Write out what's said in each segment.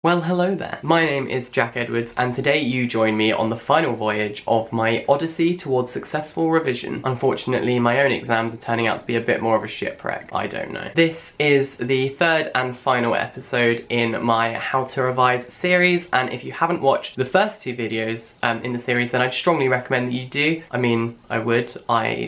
Well, hello there. My name is Jack Edwards, and today you join me on the final voyage of my odyssey towards successful revision. Unfortunately, my own exams are turning out to be a bit more of a shipwreck. I don't know. This is the third and final episode in my How to Revise series, and if you haven't watched the first two videos in the series, then I'd strongly recommend that you do. I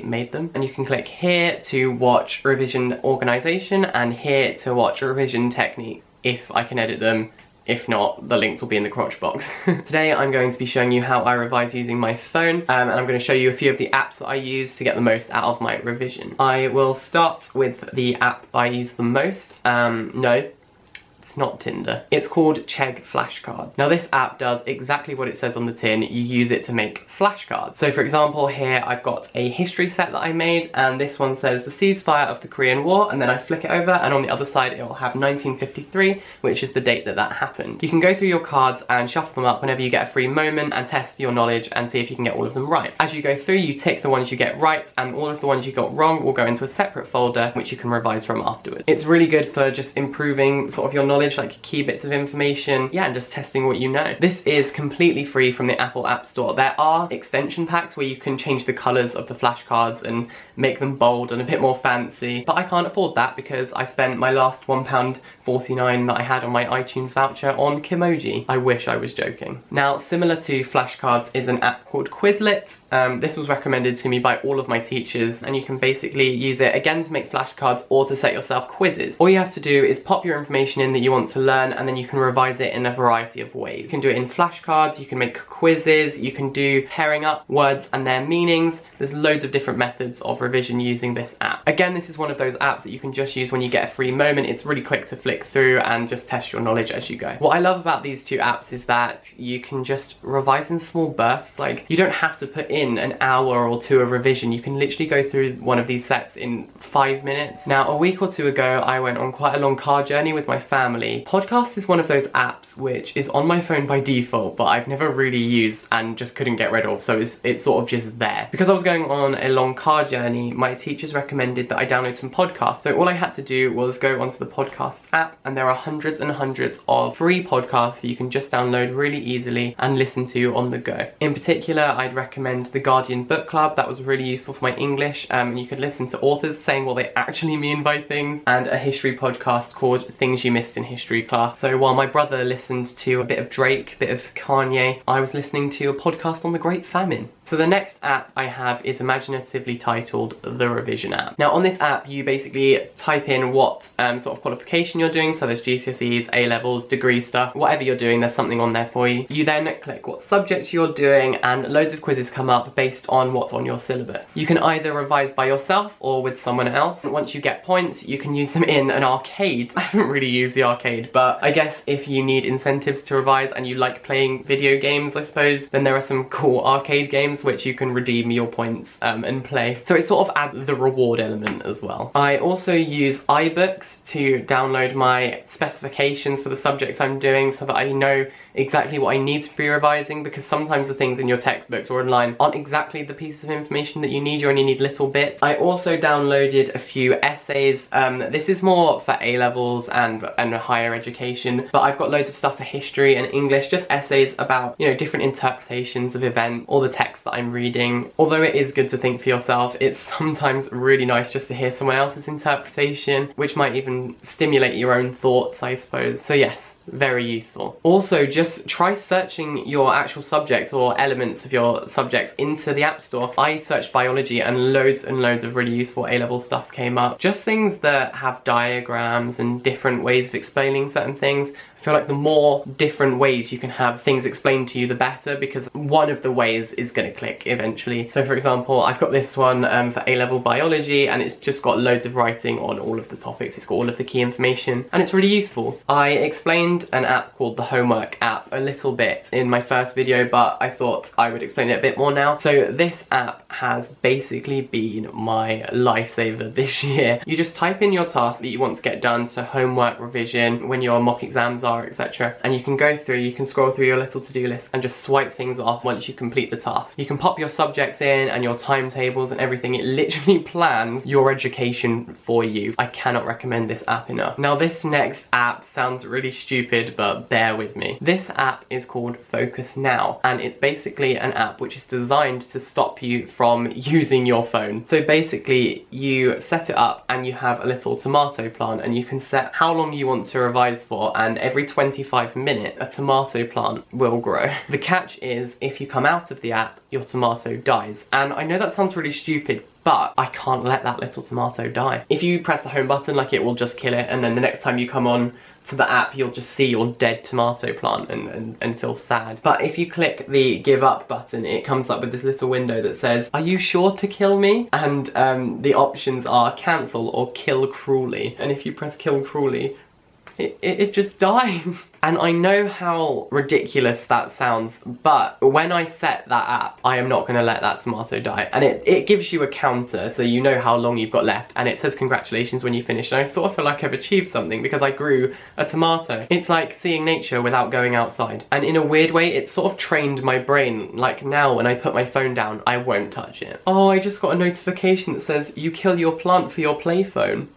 made them. And you can click here to watch revision organisation and here to watch revision technique, if I can edit them. If not, the links will be in the crotch box. Today I'm going to be showing you how I revise using my phone, and I'm going to show you a few of the apps that I use to get the most out of my revision. I will start with the app I use the most. No, it's not Tinder. It's called Chegg Flashcards. Now this app does exactly what it says on the tin. You use it to make flashcards. So for example, here I've got a history set that I made, and this one says the ceasefire of the Korean War, and then I flick it over, and on the other side it will have 1953, which is the date that that happened. You can go through your cards and shuffle them up whenever you get a free moment and test your knowledge and see if you can get all of them right. As you go through, you tick the ones you get right, and all of the ones you got wrong will go into a separate folder which you can revise from afterwards. It's really good for just improving sort of your knowledge, like key bits of information, yeah, and just testing what you know. This is completely free from the Apple App Store. There are extension packs where you can change the colours of the flashcards and make them bold and a bit more fancy, but I can't afford that because I spent my last £1.49 that I had on my iTunes voucher on Kimoji. I wish I was joking. Now, similar to flashcards is an app called Quizlet. This was recommended to me by all of my teachers, and you can basically use it again to make flashcards or to set yourself quizzes. All you have to do is pop your information in that you want to learn, and then you can revise it in a variety of ways. You can do it in flashcards, you can make quizzes, you can do pairing up words and their meanings. There's loads of different methods of revision using this app. Again, this is one of those apps that you can just use when you get a free moment. It's really quick to flick through and just test your knowledge as you go. What I love about these two apps is that you can just revise in small bursts. Like, you don't have to put in an hour or two of revision. You can literally go through one of these sets in 5 minutes. Now, a week or two ago, I went on quite a long car journey with my family. Podcast is one of those apps which is on my phone by default, but I've never really used and just couldn't get rid of, so it's sort of just there. Because I was going on a long car journey, my teachers recommended that I download some podcasts, so all I had to do was go onto the podcasts app, and there are hundreds and hundreds of free podcasts that you can just download really easily and listen to on the go. In particular, I'd recommend the Guardian Book Club. That was really useful for my English, and you could listen to authors saying what they actually mean by things, and a history podcast called Things You Missed in History Class. So while my brother listened to a bit of Drake, a bit of Kanye, I was listening to a podcast on the Great Famine. So the next app I have is imaginatively titled the Revision app. Now on this app you basically type in what sort of qualification you're doing, so there's GCSEs, A-levels, degree stuff, whatever you're doing, there's something on there for you. You then click what subject you're doing, and loads of quizzes come up based on what's on your syllabus. You can either revise by yourself or with someone else. Once you get points, you can use them in an arcade. I haven't really used the arcade, but I guess if you need incentives to revise and you like playing video games, I suppose, then there are some cool arcade games which you can redeem your points and play. So it sort of adds the reward element as well. I also use iBooks to download my specifications for the subjects I'm doing so that I know exactly what I need to be revising, because sometimes the things in your textbooks or online aren't exactly the pieces of information that you need. You only need little bits. I also downloaded a few essays. This is more for A-levels and higher education, but I've got loads of stuff for history and English, just essays about, you know, different interpretations of events or the text that I'm reading. Although it is good to think for yourself, it's sometimes really nice just to hear someone else's interpretation, which might even stimulate your own thoughts, I suppose. So yes, very useful. Also, just try searching your actual subjects or elements of your subjects into the App Store. I searched biology and loads of really useful A-level stuff came up. Just things that have diagrams and different ways of explaining certain things. I feel like the more different ways you can have things explained to you, the better, because one of the ways is going to click eventually. So for example, I've got this one for A-level biology, and it's just got loads of writing on all of the topics. It's got all of the key information, and it's really useful. I explained an app called the Homework app a little bit in my first video, but I thought I would explain it a bit more now. So this app has basically been my lifesaver this year. You just type in your task that you want to get done, so homework, revision, when your mock exams are, are, etc. And you can go through, you can scroll through your little to-do list and just swipe things off once you complete the task. You can pop your subjects in and your timetables and everything. It literally plans your education for you. I cannot recommend this app enough. Now this next app sounds really stupid, but bear with me. This app is called FocusNow, and it's basically an app which is designed to stop you from using your phone. So basically you set it up and you have a little tomato plant, and you can set how long you want to revise for, and every 25 minutes a tomato plant will grow. The catch is if you come out of the app, your tomato dies. And I know that sounds really stupid, but I can't let that little tomato die. If you press the home button, like, it will just kill it, and then the next time you come on to the app, you'll just see your dead tomato plant and feel sad. But if you click the give up button, it comes up with this little window that says, are you sure to kill me? And the options are cancel or kill cruelly. And if you press kill cruelly, it just dies. And I know how ridiculous that sounds, but when I set that app, I am not going to let that tomato die. And it gives you a counter, so you know how long you've got left, and it says congratulations when you finish. And I sort of feel like I've achieved something because I grew a tomato. It's like seeing nature without going outside. And in a weird way, it sort of trained my brain. Like now, when I put my phone down, I won't touch it. Oh, I just got a notification that says, you kill your plant for your play phone.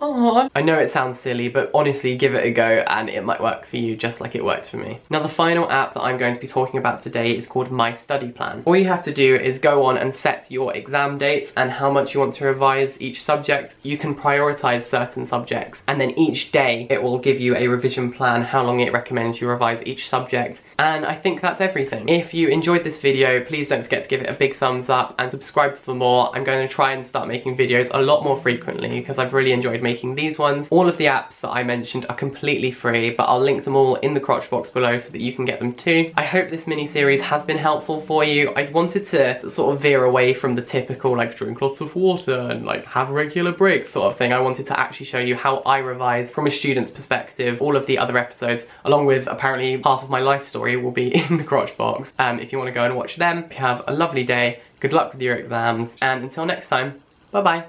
Aww. I know it sounds silly, but honestly, give it a go and it might work for you just like it works for me. Now, the final app that I'm going to be talking about today is called My Study Plan. All you have to do is go on and set your exam dates and how much you want to revise each subject. You can prioritize certain subjects, and then each day it will give you a revision plan, how long it recommends you revise each subject. And I think that's everything. If you enjoyed this video, please don't forget to give it a big thumbs up and subscribe for more. I'm going to try and start making videos a lot more frequently because I've really enjoyed making these ones. All of the apps that I mentioned are completely free, but I'll link them all in the crotch box below so that you can get them too. I hope this mini-series has been helpful for you. I wanted to sort of veer away from the typical like drink lots of water and like have regular breaks sort of thing. I wanted to actually show you how I revise from a student's perspective. All of the other episodes, along with apparently half of my life story, will be in the crotch box if you want to go and watch them. Have a lovely day, good luck with your exams, and until next time, bye bye.